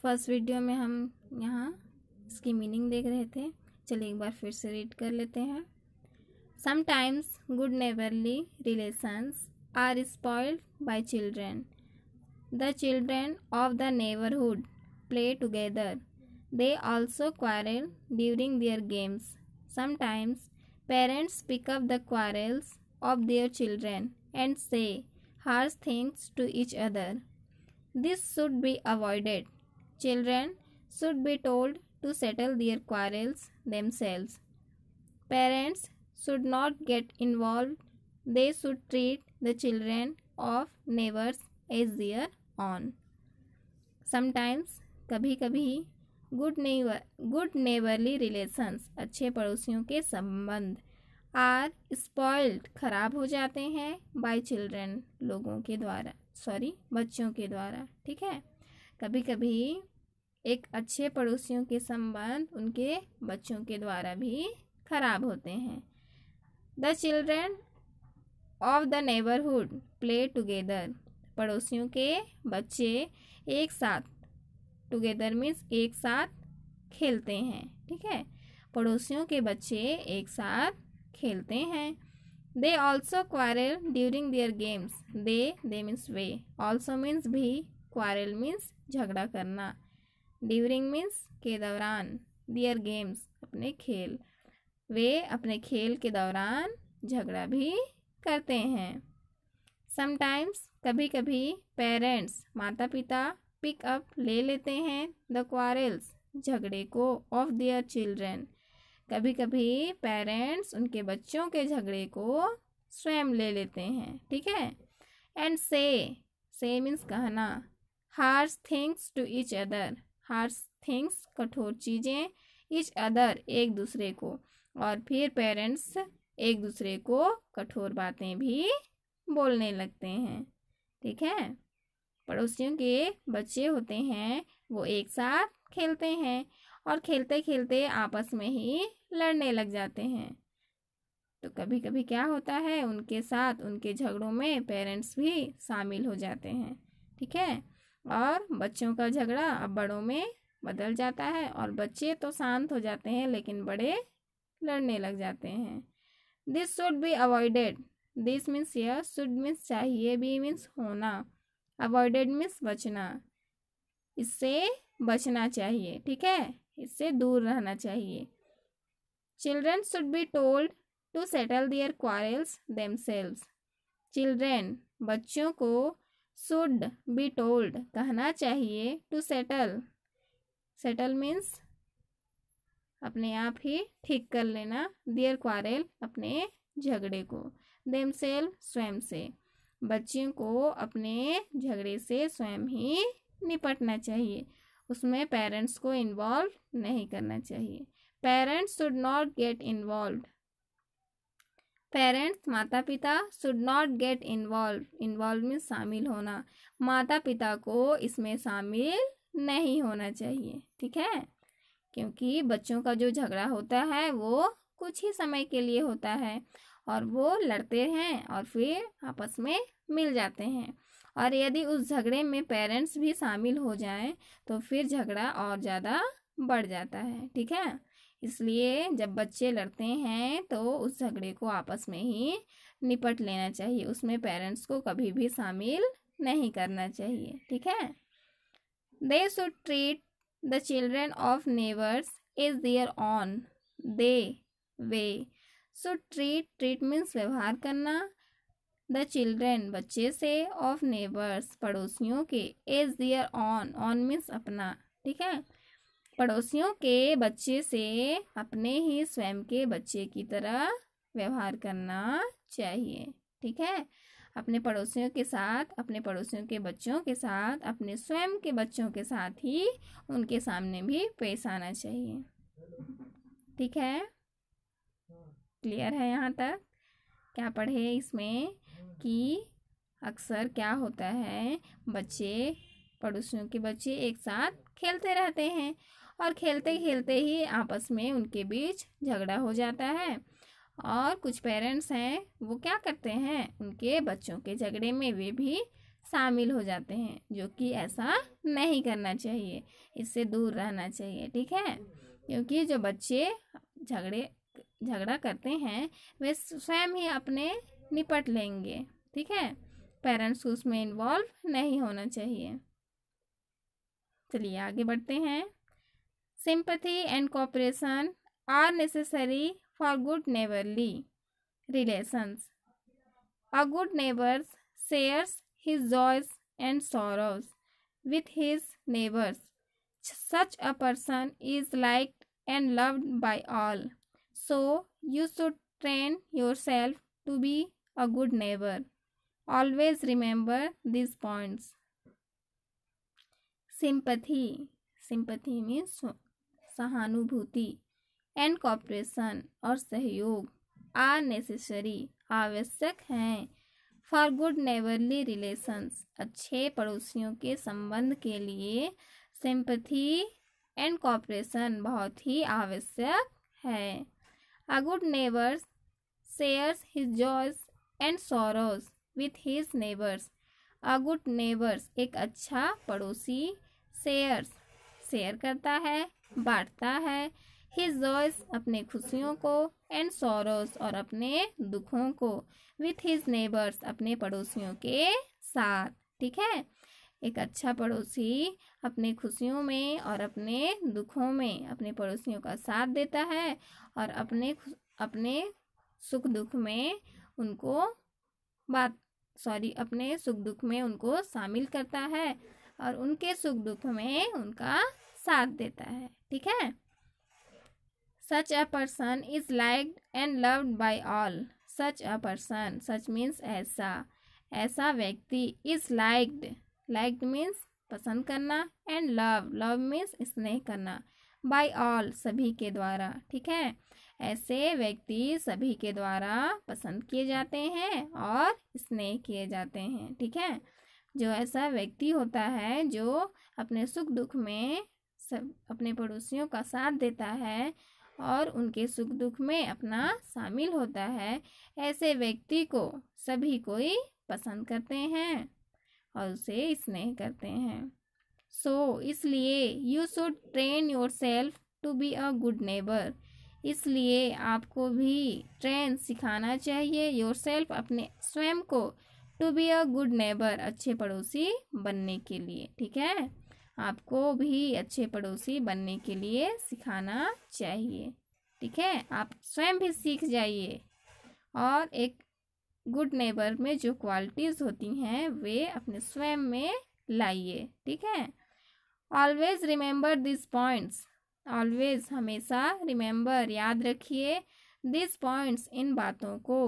First video में हम यहाँ इसकी मीनिंग देख रहे थे। चलिए एक बार फिर से रीड कर लेते हैं। Sometimes good neighbourly relations are spoiled by children. The children of the neighbourhood play together. They also quarrel during their games. Sometimes parents pick up the quarrels of their children and say harsh things to each other. This should be avoided. Children should be told to settle their quarrels themselves. Parents should not get involved. They should treat the children of neighbors as their own. Sometimes कभी कभी good neighbourly relations अच्छे पड़ोसियों के संबंध are spoiled खराब हो जाते हैं बाय चिल्ड्रन बच्चों के द्वारा। ठीक है, कभी कभी एक अच्छे पड़ोसियों के संबंध उनके बच्चों के द्वारा भी खराब होते हैं। The children of the neighbourhood play together. पड़ोसियों के बच्चे एक साथ, टुगेदर मीन्स एक साथ खेलते हैं। ठीक है, पड़ोसियों के बच्चे एक साथ खेलते हैं। They also quarrel during their games. They means way, also means भी, क्वारल मीन्स झगड़ा करना, ड्यूरिंग मीन्स के दौरान, देयर गेम्स अपने खेल, वे अपने खेल के दौरान झगड़ा भी करते हैं। समटाइम्स कभी कभी पेरेंट्स माता पिता पिक अप ले लेते हैं द क्वारल्स झगड़े को ऑफ देयर चिल्ड्रन। कभी कभी पेरेंट्स उनके बच्चों के झगड़े को स्वयं ले लेते हैं। ठीक है, एंड से मीन्स कहना, harsh things to each other. Harsh things कठोर चीज़ें, ईच अदर एक दूसरे को, और फिर पेरेंट्स एक दूसरे को कठोर बातें भी बोलने लगते हैं। ठीक है, पड़ोसियों के बच्चे होते हैं वो एक साथ खेलते हैं और खेलते खेलते आपस में ही लड़ने लग जाते हैं। तो कभी कभी क्या होता है, उनके साथ उनके झगड़ों में पेरेंट्स भी शामिल हो जाते हैं। ठीक है, और बच्चों का झगड़ा अब बड़ों में बदल जाता है और बच्चे तो शांत हो जाते हैं लेकिन बड़े लड़ने लग जाते हैं। This should be avoided. This means यह, शुड मीन्स चाहिए, बी मीन्स होना, अवॉइडेड मीन्स बचना। इससे बचना चाहिए। ठीक है, इससे दूर रहना चाहिए। Children should be told to settle their quarrels themselves. Children बच्चों को शुड बी टोल्ड कहना चाहिए, टू सेटल मीन्स अपने आप ही ठीक कर लेना, देयर क्वारल अपने झगड़े को, देमसेल्व स्वयं से। बच्चों को अपने झगड़े से स्वयं ही निपटना चाहिए, उसमें पेरेंट्स को इन्वॉल्व नहीं करना चाहिए। Parents should not get involve. Parents माता पिता शुड नॉट गेट इन्वॉल्व में शामिल होना, माता पिता को इसमें शामिल नहीं होना चाहिए। ठीक है, क्योंकि बच्चों का जो झगड़ा होता है वो कुछ ही समय के लिए होता है और वो लड़ते हैं और फिर आपस में मिल जाते हैं, और यदि उस झगड़े में पेरेंट्स भी शामिल हो जाएं तो फिर झगड़ा और ज़्यादा बढ़ जाता है। ठीक है, इसलिए जब बच्चे लड़ते हैं तो उस झगड़े को आपस में ही निपट लेना चाहिए, उसमें पेरेंट्स को कभी भी शामिल नहीं करना चाहिए। ठीक है, they should treat the children of neighbours is there on. We should treat means व्यवहार करना, द चिल्ड्रन बच्चे से, ऑफ नेबर्स पड़ोसियों के, एज देयर ऑन मीन्स अपना। ठीक है, पड़ोसियों के बच्चे से अपने ही स्वयं के बच्चे की तरह व्यवहार करना चाहिए। ठीक है, अपने पड़ोसियों के साथ, अपने पड़ोसियों के बच्चों के साथ, अपने स्वयं के बच्चों के साथ ही उनके सामने भी पेश आना चाहिए। ठीक है, क्लियर है यहाँ तक? क्या पढ़े इसमें कि अक्सर क्या होता है, बच्चे, पड़ोसियों के बच्चे एक साथ खेलते रहते हैं और खेलते खेलते ही आपस में उनके बीच झगड़ा हो जाता है, और कुछ पेरेंट्स हैं वो क्या करते हैं, उनके बच्चों के झगड़े में वे भी शामिल हो जाते हैं, जो कि ऐसा नहीं करना चाहिए, इससे दूर रहना चाहिए। ठीक है, क्योंकि जो बच्चे झगड़ा करते हैं वे स्वयं ही अपने निपट लेंगे। ठीक है, पेरेंट्स को उसमें इन्वॉल्व नहीं होना चाहिए। चलिए आगे बढ़ते हैं। Sympathy and cooperation are necessary for good neighbourly relations. A good neighbor shares his joys and sorrows with his neighbors. Such a person is liked and loved by all. So, you should train yourself to be a good neighbor. Always remember these points. Sympathy. Sympathy means सहानुभूति, and cooperation और सहयोग are necessary आवश्यक हैं, for good neighbourly relations अच्छे पड़ोसियों के संबंध के लिए सिंपैथी एंड कोऑपरेशन बहुत ही आवश्यक है। अ good neighbour shares his joys and sorrows with his neighbours. A good neighbours एक अच्छा पड़ोसी शेयर करता है, बांटता है, हिज जॉयज अपने खुशियों को, एंड सॉरोज और अपने दुखों को, विथ हिज नेबर्स अपने पड़ोसियों के साथ। ठीक है, एक अच्छा पड़ोसी अपने खुशियों में और अपने दुखों में अपने पड़ोसियों का साथ देता है और अपने सुख दुख में उनको अपने सुख दुख में उनको शामिल करता है और उनके सुख दुख में उनका साथ देता है। ठीक है, such a person is liked and loved by all. Such a person, such means ऐसा व्यक्ति is liked means पसंद करना, and love means स्नेह करना, by all सभी के द्वारा। ठीक है, ऐसे व्यक्ति सभी के द्वारा पसंद किए जाते हैं और स्नेह किए जाते हैं। ठीक है, जो ऐसा व्यक्ति होता है जो अपने सुख दुख में अपने पड़ोसियों का साथ देता है और उनके सुख दुख में अपना शामिल होता है, ऐसे व्यक्ति को सभी कोई पसंद करते हैं और उसे स्नेह करते हैं। इसलिए you should train yourself to be a good neighbour. इसलिए आपको भी सिखाना चाहिए योरसेल्फ अपने स्वयं को, to be a good neighbour अच्छे पड़ोसी बनने के लिए। ठीक है, आपको भी अच्छे पड़ोसी बनने के लिए सिखाना चाहिए। ठीक है, आप स्वयं भी सीख जाइए और एक गुड नेबर में जो क्वालिटीज़ होती हैं वे अपने स्वयं में लाइए। ठीक है, always remember this points. Always हमेशा रिमेंबर याद रखिए दिस पॉइंट्स इन बातों को।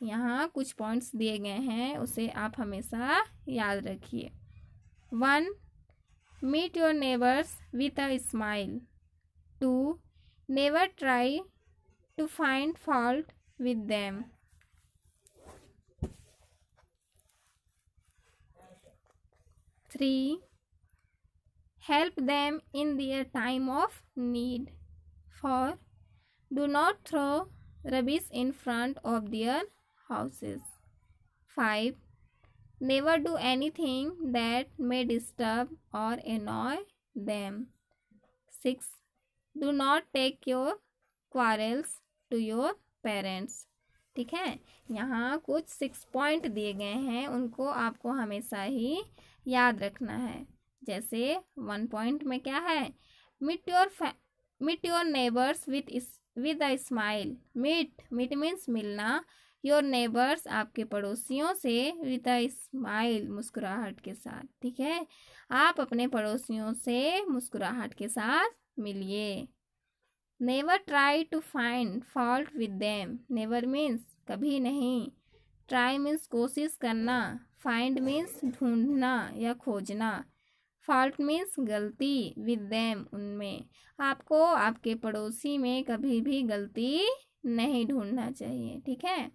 यहाँ कुछ पॉइंट्स दिए गए हैं, उसे आप हमेशा याद रखिए। 1. Meet your neighbors with a smile. 2. Never try to find fault with them. 3. Help them in their time of need. 4. Do not throw rubbish in front of their houses. 5. Never do anything that may disturb or annoy them. 6. Do not take your quarrels to your parents. ठीक है, यहाँ कुछ 6 point दिए गए हैं, उनको आपको हमेशा ही याद रखना है। जैसे 1 पॉइंट में क्या है, meet your neighbours with a smile. Meet means मिलना, योर नेबर्स आपके पड़ोसियों से विद अ स्माइल मुस्कुराहट के साथ। ठीक है, आप अपने पड़ोसियों से मुस्कुराहट के साथ मिलिए। Never try to find fault with them. Never means कभी नहीं, ट्राई मीन्स कोशिश करना, फाइंड मीन्स ढूंढना या खोजना, फॉल्ट मीन्स गलती, विद देम उनमें। आपको आपके पड़ोसी में कभी भी गलती नहीं ढूंढना चाहिए। ठीक है,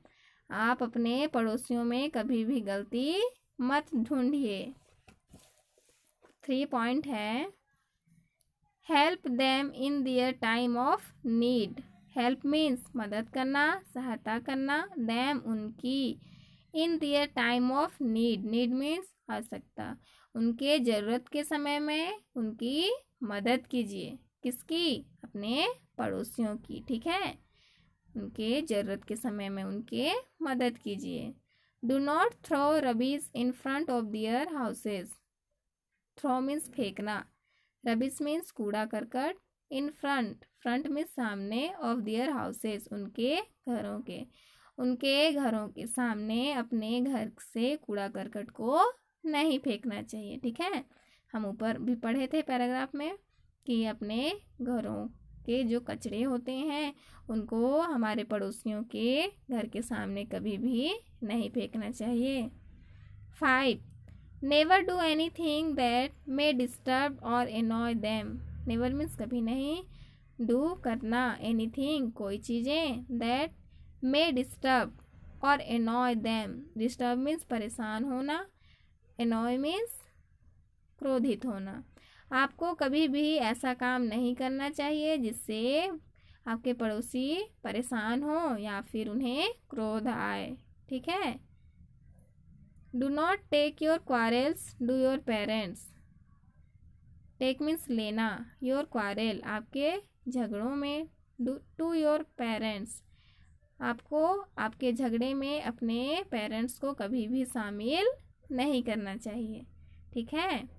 आप अपने पड़ोसियों में कभी भी गलती मत ढूंढिए। 3 पॉइंट है, help them in their time of need. Help means मदद करना, सहायता करना, देम उनकी, in their time of need, need means आवश्यकता, उनके ज़रूरत के समय में उनकी मदद कीजिए। किसकी? अपने पड़ोसियों की। ठीक है, उनके ज़रूरत के समय में उनके मदद कीजिए। Do not throw rubbish in front of their houses, throw means फेंकना, रबिश मीन्स कूड़ा करकट, इन फ्रंट, फ्रंट मीन्स सामने, ऑफ देयर हाउसेस उनके घरों के, उनके घरों के सामने अपने घर से कूड़ा करकट को नहीं फेंकना चाहिए। ठीक है, हम ऊपर भी पढ़े थे पैराग्राफ में कि अपने घरों के जो कचरे होते हैं उनको हमारे पड़ोसियों के घर के सामने कभी भी नहीं फेंकना चाहिए। 5. Never do anything that may disturb और एनॉय देम, नेवर मीन्स कभी नहीं, डू करना, एनीथिंग कोई चीज़ें, दैट मे डिस्टर्ब और एनॉय देम, डिस्टर्ब मीन्स परेशान होना, एनॉय मीन्स क्रोधित होना। आपको कभी भी ऐसा काम नहीं करना चाहिए जिससे आपके पड़ोसी परेशान हो या फिर उन्हें क्रोध आए। ठीक है, do not take your quarrels to your parents, take means लेना, योर क्वारल आपके झगड़ों में, टू योर पेरेंट्स आपको आपके झगड़े में अपने पेरेंट्स को कभी भी शामिल नहीं करना चाहिए। ठीक है,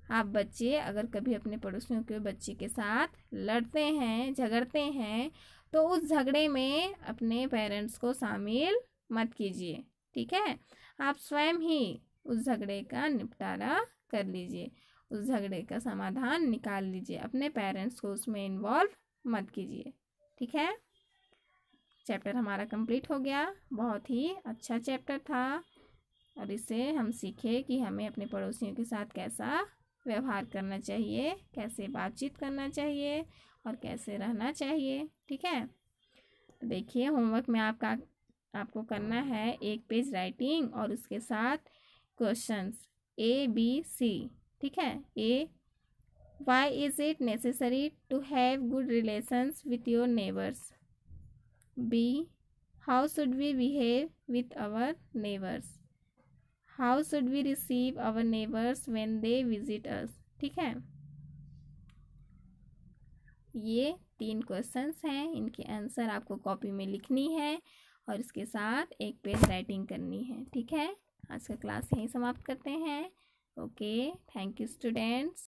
आप बच्चे अगर कभी अपने पड़ोसियों के बच्चे के साथ लड़ते हैं, झगड़ते हैं, तो उस झगड़े में अपने पेरेंट्स को शामिल मत कीजिए। ठीक है, आप स्वयं ही उस झगड़े का निपटारा कर लीजिए, उस झगड़े का समाधान निकाल लीजिए, अपने पेरेंट्स को उसमें इन्वॉल्व मत कीजिए। ठीक है, चैप्टर हमारा कंप्लीट हो गया। बहुत ही अच्छा चैप्टर था और इससे हम सीखे कि हमें अपने पड़ोसियों के साथ कैसा व्यवहार करना चाहिए, कैसे बातचीत करना चाहिए और कैसे रहना चाहिए। ठीक है, तो देखिए होमवर्क में आपको करना है 1 पेज राइटिंग और उसके साथ क्वेश्चंस ABC। ठीक है, A, why is it necessary to have good relations with your neighbours, B, how should we behave with our neighbours, how should we receive our neighbours when they visit us. ठीक है, ये 3 questions हैं, इनके answer आपको copy में लिखनी है और इसके साथ 1 पेज राइटिंग करनी है। ठीक है, आज का क्लास यहीं समाप्त करते हैं। Okay, thank you students.